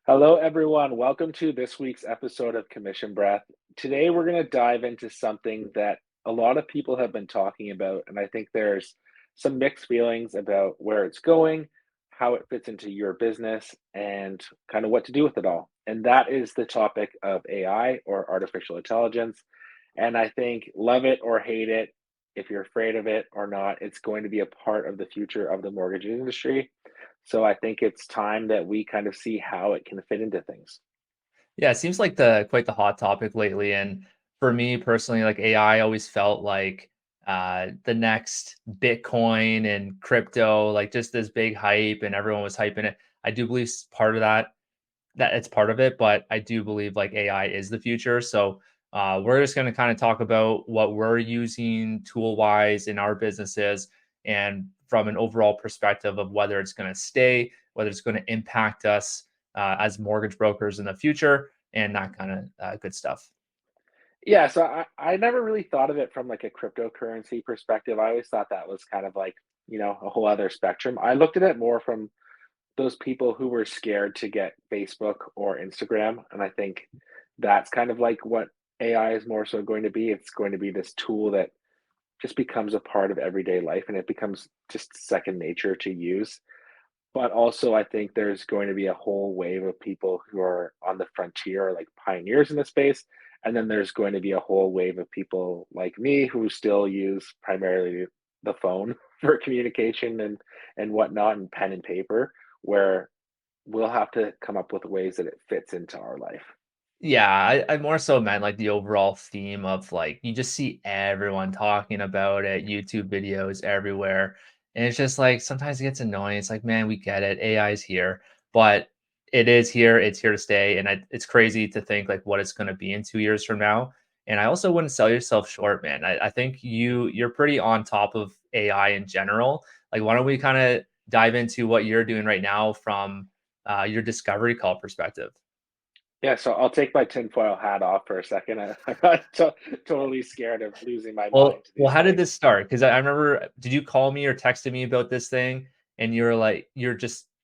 Hello, everyone. Welcome to this week's episode of Commission Breath. Today, we're going to dive into something that a lot of people have been talking about, and I think there's some mixed feelings about where it's going, how it fits into your business, and kind of what to do with it all. And that is the topic of AI or artificial intelligence. And I think, love it or hate it, if you're afraid of it or not, it's going to be a part of the future of the mortgage industry. So I think it's time that we kind of see how it can fit into things. Yeah, it seems like the quite the hot topic lately, and for me personally, like AI always felt like the next Bitcoin and crypto, like just this big hype, and everyone was hyping it. I do believe part of that it's part of it, but I do believe like AI is the future. So we're just going to kind of talk about what we're using tool wise in our businesses, and from an overall perspective of whether it's going to stay, whether it's going to impact us as mortgage brokers in the future, and that kind of good stuff. Yeah, so I never really thought of it from like a cryptocurrency perspective. I always thought that was kind of like, a whole other spectrum. I looked at it more from those people who were scared to get Facebook or Instagram. And I think that's kind of like what AI is more so going to be. It's going to be this tool that just becomes a part of everyday life and it becomes just second nature to use. But also, I think there's going to be a whole wave of people who are on the frontier, like pioneers in the space. And then there's going to be a whole wave of people like me who still use primarily the phone for communication and whatnot, and pen and paper, where we'll have to come up with ways that it fits into our life. Yeah, I more so meant like the overall theme of like you just see everyone talking about it, YouTube videos everywhere. And it's just like sometimes it gets annoying. It's like, man, we get it. AI is here, but it is here. It's here to stay. And it's crazy to think like what it's going to be in 2 years from now. And I also wouldn't sell yourself short, man. I think you're pretty on top of AI in general. Like, why don't we kind of dive into what you're doing right now from your discovery call perspective? Yeah, so I'll take my tinfoil hat off for a second. I got totally scared of losing my Well mind to well, these how did things. this start? Because I remember did you call me or texted me about this thing? And you're like you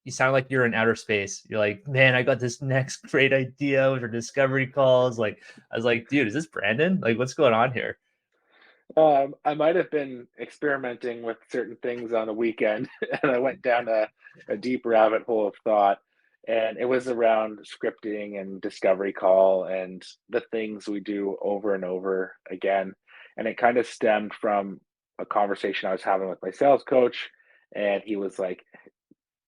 sound like you're in outer space. You're like, "Man, I got this next great idea with our discovery calls." Like, I was like, "Dude, is this Brandon? Like, what's going on here?" I might have been experimenting with certain things on a weekend, and I went down a deep rabbit hole of thought. And it was around scripting and discovery call and the things we do over and over again. And it kind of stemmed from a conversation I was having with my sales coach. And he was like,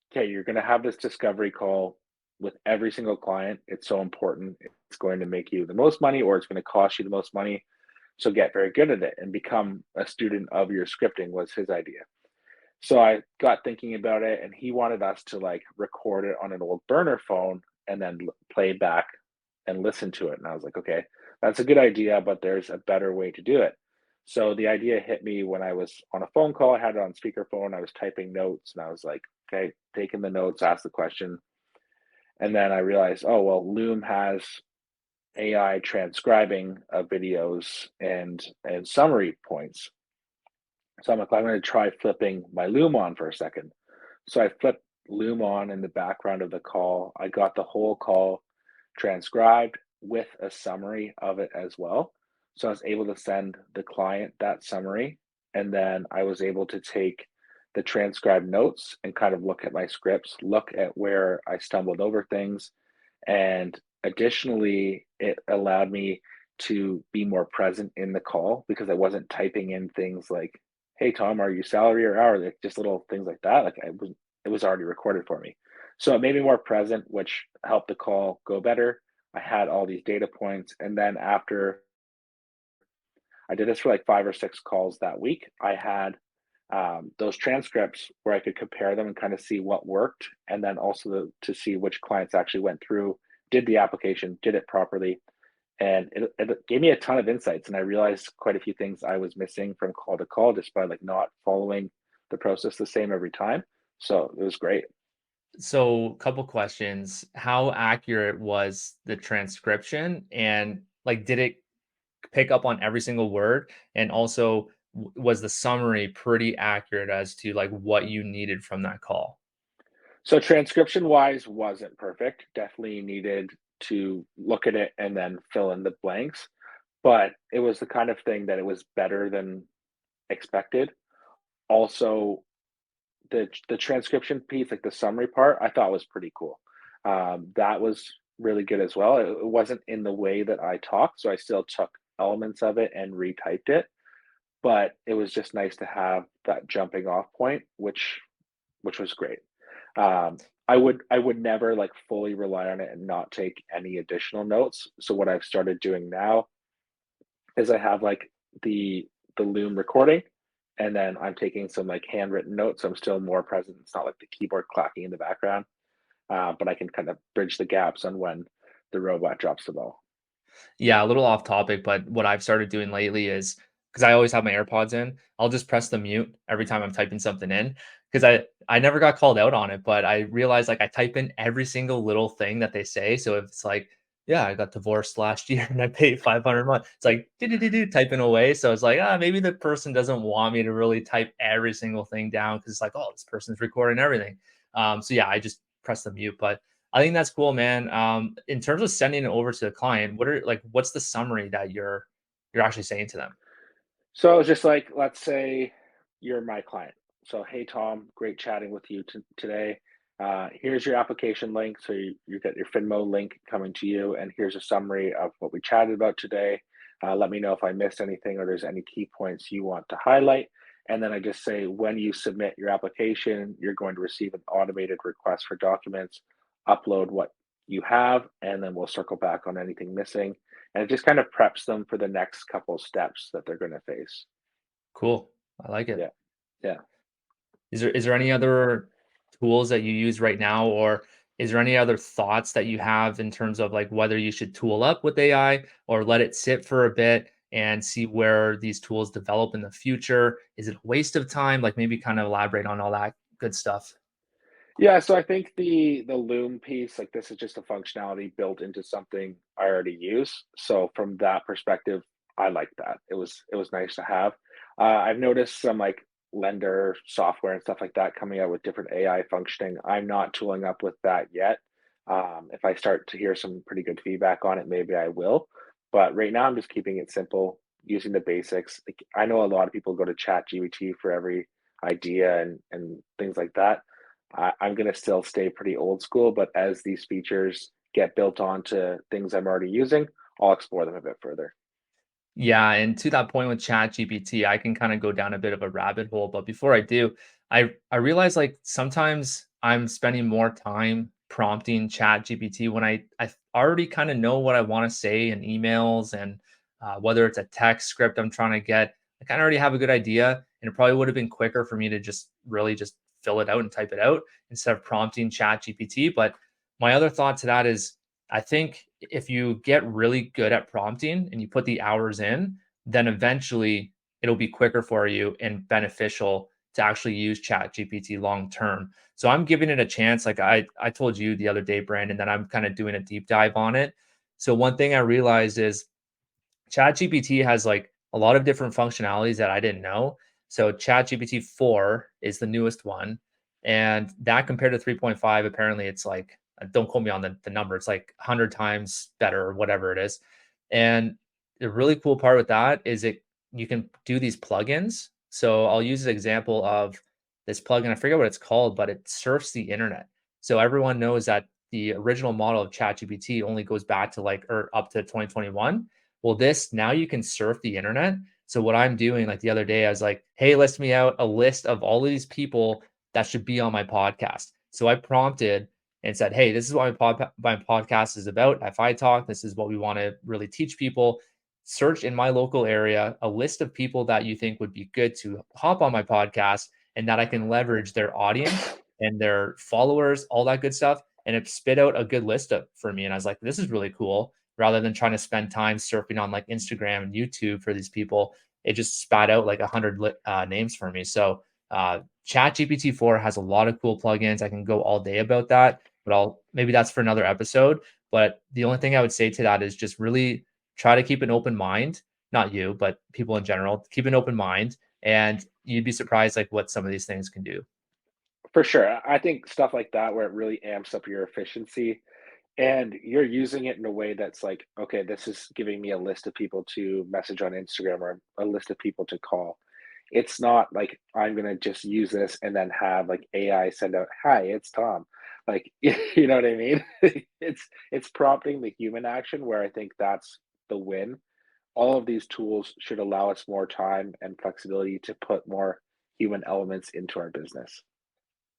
okay, you're going to have this discovery call with every single client. It's so important. It's going to make you the most money, or it's going to cost you the most money, so get very good at it and become a student of your scripting was his idea. So I got thinking about it and he wanted us to like record it on an old burner phone and then play back and listen to it. And I was like, okay, that's a good idea, but there's a better way to do it. So the idea hit me when I was on a phone call. I had it on speakerphone. I was typing notes and I was like, okay, taking the notes, ask the question. And then I realized, oh, well, Loom has AI transcribing of videos and summary points. So I'm like, I'm going to try flipping my Loom on for a second. So I flipped Loom on in the background of the call. I got the whole call transcribed with a summary of it as well. So I was able to send the client that summary. And then I was able to take the transcribed notes and kind of look at my scripts, look at where I stumbled over things, and additionally, it allowed me to be more present in the call because I wasn't typing in things like, "Hey, Tom, are you salary or hourly?" Like, just little things like that. Like it was already recorded for me. So it made me more present, which helped the call go better. I had all these data points. And then after I did this for like 5 or 6 calls that week, I had those transcripts where I could compare them and kind of see what worked, and then also to see which clients actually went through, did the application, did it properly, and it gave me a ton of insights. And I realized quite a few things I was missing from call to call just by like not following the process the same every time. So it was great. So, couple questions. How accurate was the transcription? And like, did it pick up on every single word? And also, was the summary pretty accurate as to like what you needed from that call? So transcription wise wasn't perfect. Definitely needed to look at it and then fill in the blanks, but it was the kind of thing that it was better than expected. Also, the transcription piece, like the summary part, I thought was pretty cool. That was really good as well. It wasn't in the way that I talk, so I still took elements of it and retyped it, but it was just nice to have that jumping off point, which was great. I would never like fully rely on it and not take any additional notes. So what I've started doing now is I have like the Loom recording, and then I'm taking some like handwritten notes. So I'm still more present. It's not like the keyboard clacking in the background, but I can kind of bridge the gaps on when the robot drops the ball. Yeah, a little off topic, but what I've started doing lately is because I always have my AirPods in, I'll just press the mute every time I'm typing something in because I never got called out on it, but I realized like I type in every single little thing that they say. So if it's like, yeah, I got divorced last year and I paid 500 a month. It's like do typing away. So it's like, maybe the person doesn't want me to really type every single thing down because it's like, oh, this person's recording everything. So yeah, I just press the mute, but I think that's cool, man. In terms of sending it over to the client, what's the summary that you're actually saying to them? So I was just like, let's say you're my client. So, hey, Tom, great chatting with you today. Here's your application link. So you get your Finmo link coming to you, and here's a summary of what we chatted about today. Let me know if I missed anything or there's any key points you want to highlight. And then I just say, when you submit your application, you're going to receive an automated request for documents. Upload what you have, and then we'll circle back on anything missing, and it just kind of preps them for the next couple steps that they're going to face. Cool. I like it. Yeah, yeah. Is there any other tools that you use right now, or is there any other thoughts that you have in terms of like whether you should tool up with AI or let it sit for a bit and see where these tools develop in the future? Is it a waste of time? Like maybe kind of elaborate on all that good stuff. Yeah, so I think the Loom piece, like this is just a functionality built into something I already use. So from that perspective, I like that. It was nice to have. I've noticed some like lender software and stuff like that coming out with different AI functioning. I'm not tooling up with that yet. If I start to hear some pretty good feedback on it, maybe I will. But right now, I'm just keeping it simple, using the basics. Like, I know a lot of people go to ChatGPT for every idea and things like that. I'm going to still stay pretty old school, but as these features get built onto things I'm already using, I'll explore them a bit further. Yeah, and to that point with ChatGPT, I can kind of go down a bit of a rabbit hole. But before I do, I realize like sometimes I'm spending more time prompting ChatGPT when I already kind of know what I want to say in emails and whether it's a text script I'm trying to get, I kind of already have a good idea. And it probably would have been quicker for me to just really just fill it out and type it out instead of prompting ChatGPT. But my other thought to that is I think if you get really good at prompting and you put the hours in, then eventually it'll be quicker for you and beneficial to actually use Chat GPT long term. So I'm giving it a chance. Like I told you the other day, Brandon, that I'm kind of doing a deep dive on it. So one thing I realized is ChatGPT has like a lot of different functionalities that I didn't know. So ChatGPT 4 is the newest one. And that compared to 3.5, apparently it's like, don't quote me on the number, it's like 100 times better or whatever it is. And the really cool part with that is you can do these plugins. So I'll use an example of this plugin. I forget what it's called, but it surfs the internet. So everyone knows that the original model of ChatGPT only goes back to like or up to 2021. Well, this now you can surf the internet. So what I'm doing, like the other day, I was like, "Hey, list me out a list of all of these people that should be on my podcast." So I prompted and said, "Hey, this is what my podcast is about. If I talk, this is what we want to really teach people. Search in my local area a list of people that you think would be good to hop on my podcast, and that I can leverage their audience and their followers, all that good stuff." And it spit out a good list for me. And I was like, "This is really cool." Rather than trying to spend time surfing on like Instagram and YouTube for these people, it just spat out like 100 names for me. So ChatGPT 4 has a lot of cool plugins. I can go all day about that, but I'll maybe that's for another episode. But the only thing I would say to that is just really try to keep an open mind. Not you, but people in general, keep an open mind, and you'd be surprised like what some of these things can do. For sure. I think stuff like that where it really amps up your efficiency and you're using it in a way that's like, okay, this is giving me a list of people to message on Instagram or a list of people to call. It's not like I'm gonna just use this and then have like AI send out, "Hi, it's Tom." Like, you know what I mean? It's prompting the human action where I think that's the win. All of these tools should allow us more time and flexibility to put more human elements into our business.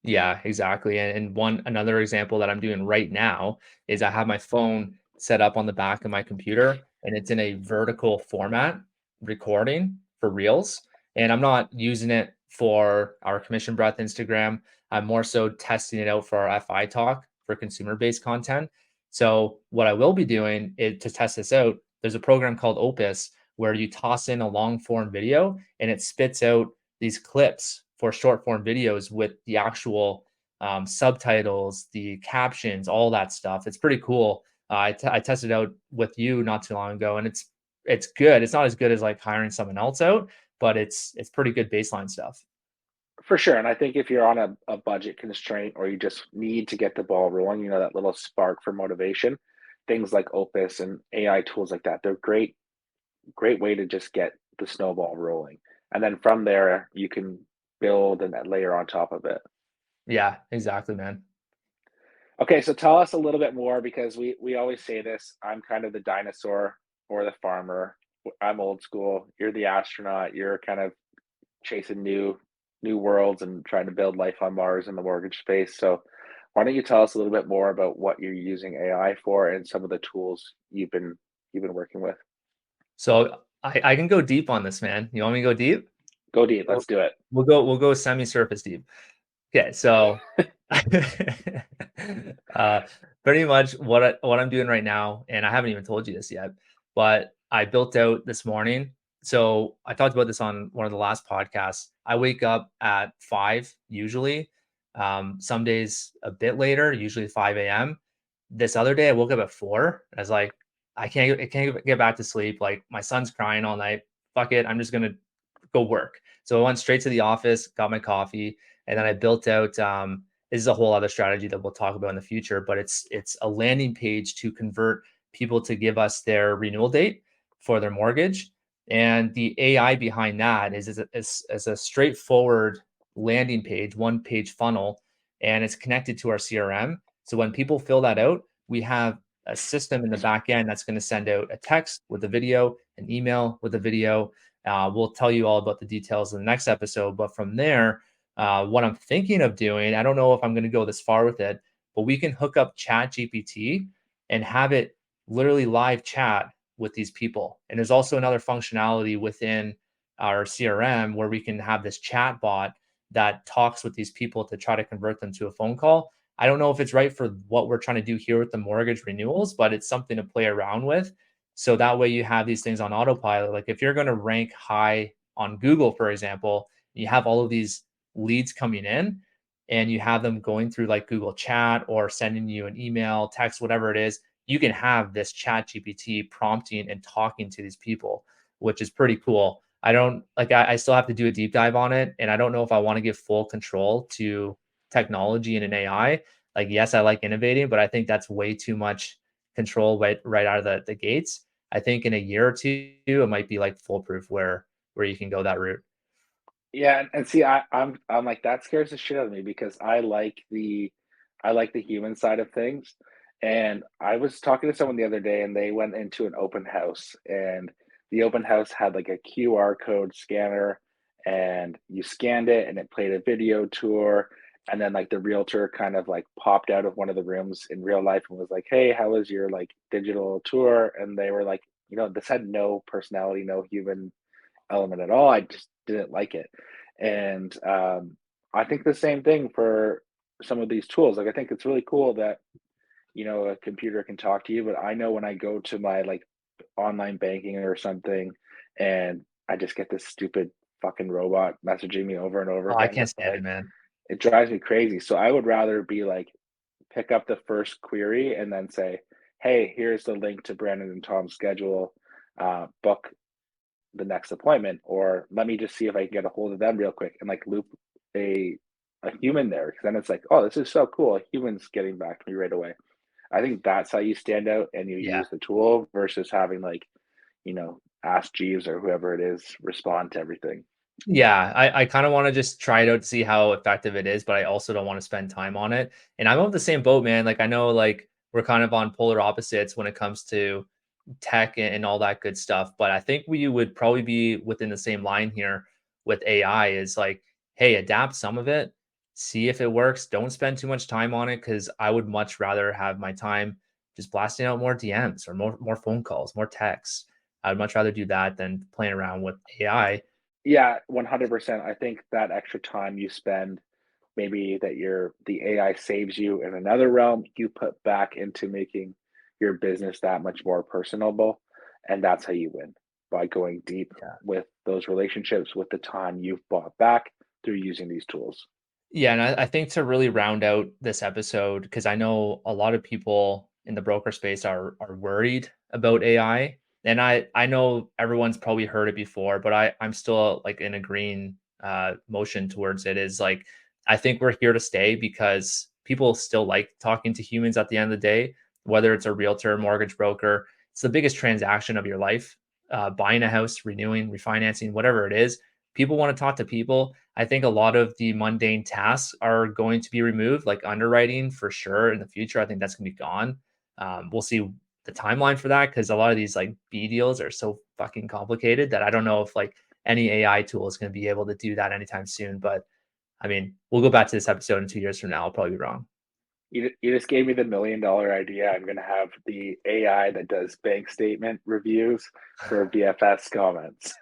Yeah, exactly. And one another example that I'm doing right now is I have my phone set up on the back of my computer and it's in a vertical format recording for reels. And I'm not using it for our commission breath Instagram. I'm more so testing it out for our FI talk for consumer based content. So what I will be doing is to test this out, there's a program called Opus where you toss in a long form video and it spits out these clips for short form videos with the actual subtitles, the captions, all that stuff. It's pretty cool. I tested out with you not too long ago, and it's good. It's not as good as like hiring someone else out, but it's pretty good baseline stuff. For sure, and I think if you're on a budget constraint or you just need to get the ball rolling, you know, that little spark for motivation, things like Opus and AI tools like that, they're great way to just get the snowball rolling. And then from there, you can build and then layer on top of it. Yeah, exactly, man. Okay, so tell us a little bit more because we always say this. I'm kind of the dinosaur or the farmer. I'm old school. You're the astronaut. You're kind of chasing new worlds and trying to build life on Mars in the mortgage space. So why don't you tell us a little bit more about what you're using AI for and some of the tools you've been working with? So I can go deep on this, man. You want me to go deep? Go deep. We'll Let's do it. we'll go semi-surface deep. Okay, so uh, pretty much what I'm doing right now, and I haven't even told you this yet, but I built out this morning. So I talked about this on one of the last podcasts. I wake up at 5 usually. Some days a bit later, usually 5 a.m. This other day I woke up at 4. I was like, I can't get back to sleep. Like my son's crying all night. Fuck it, I'm just gonna go work. So I went straight to the office, got my coffee, and then I built out. This is a whole other strategy that we'll talk about in the future, but it's a landing page to convert people to give us their renewal date for their mortgage. And the AI behind that is a straightforward landing page, one page funnel, and it's connected to our CRM. So when people fill that out, we have a system in the back end that's going to send out a text with a video, an email with a video. We'll tell you all about the details in the next episode. But from there, what I'm thinking of doing, I don't know if I'm going to go this far with it, but we can hook up ChatGPT and have it literally live chat with these people. And there's also another functionality within our CRM where we can have this chat bot that talks with these people to try to convert them to a phone call. I don't know if it's right for what we're trying to do here with the mortgage renewals, but it's something to play around with. So that way you have these things on autopilot. Like if you're going to rank high on Google, for example, you have all of these leads coming in and you have them going through like Google Chat or sending you an email, text, whatever it is, you can have this Chat GPT prompting and talking to these people, which is pretty cool. I don't like I still have to do a deep dive on it. And I don't know if I want to give full control to technology and an AI. Like, yes, I like innovating, but I think that's way too much control right out of the gates. I think in a year or two, it might be like foolproof where you can go that route. Yeah, and see, I'm like that scares the shit out of me because I like the human side of things. And I was talking to someone the other day, and they went into an open house, and the open house had like a QR code scanner, and you scanned it, and it played a video tour, and then like the realtor kind of like popped out of one of the rooms in real life and was like, "Hey, how was your like digital tour?" And they were like, you know, this had no personality, no human element at all. I just didn't like it. And I think the same thing for some of these tools. Like I think it's really cool that, you know, a computer can talk to you, but I know when I go to my like online banking or something and I just get this stupid fucking robot messaging me over and over Oh, I again can't with stand it, like man. it drives me crazy. So I would rather be like pick up the first query and then say, "Hey, here's the link to Brandon and Tom's schedule. Book the next appointment," or let me just see if I can get a hold of them real quick and like loop a a human there, because then it's like, oh, this is so cool. A human's getting back to me right away. I think that's how you stand out and you Yeah. use the tool versus having like, Ask Jeeves or whoever it is respond to everything. Yeah, I kind of want to just try it out to see how effective it is, but I also don't want to spend time on it. And I'm on the same boat, man. Like I know like we're kind of on polar opposites when it comes to tech and all that good stuff, but I think we would probably be within the same line here with AI is like, hey, adapt some of it, see if it works. Don't spend too much time on it because I would much rather have my time just blasting out more DMs or more phone calls, more texts. I would much rather do that than playing around with AI. Yeah, 100%. I think that extra time you spend, maybe that the AI saves you in another realm, you put back into making your business that much more personable, and that's how you win, by going deep with those relationships with the time you've bought back through using these tools. Yeah, and I think to really round out this episode, because I know a lot of people in the broker space are worried about AI, and I know everyone's probably heard it before, but I'm still like in a green motion towards it. Is like I think we're here to stay because people still like talking to humans at the end of the day, whether it's a realtor, mortgage broker, it's the biggest transaction of your life, buying a house, renewing, refinancing, whatever it is. People want to talk to people. I think a lot of the mundane tasks are going to be removed, like underwriting for sure in the future. I think that's going to be gone. We'll see the timeline for that because a lot of these like B deals are so fucking complicated that I don't know if like any AI tool is going to be able to do that anytime soon. But I mean, we'll go back to this episode in 2 years from now. I'll probably be wrong. You just gave me the $1,000,000 idea. I'm gonna have the AI that does bank statement reviews for BFS comments.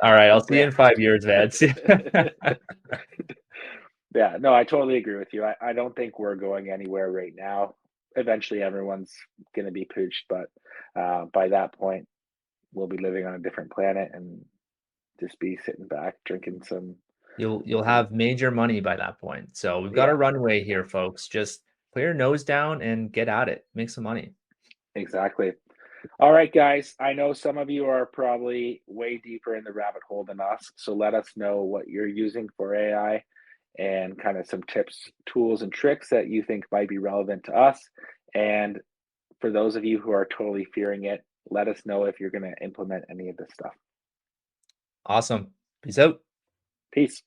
All right, I'll see you Yeah. in 5 years, man. Yeah, no, I totally agree with you. I don't think we're going anywhere right now. Eventually, everyone's gonna be pooched, but, by that point, we'll be living on a different planet and just be sitting back drinking You'll some. have major money by that point. So we've got a Yeah, runway here, folks. Just put your nose down and get at it. Make some money. exactly. All right, guys. I know some of you are probably way deeper in the rabbit hole than us, so let us know what you're using for AI and kind of some tips, tools, and tricks that you think might be relevant to us. And for those of you who are totally fearing it, let us know if you're going to implement any of this stuff. Awesome. Peace out. Peace.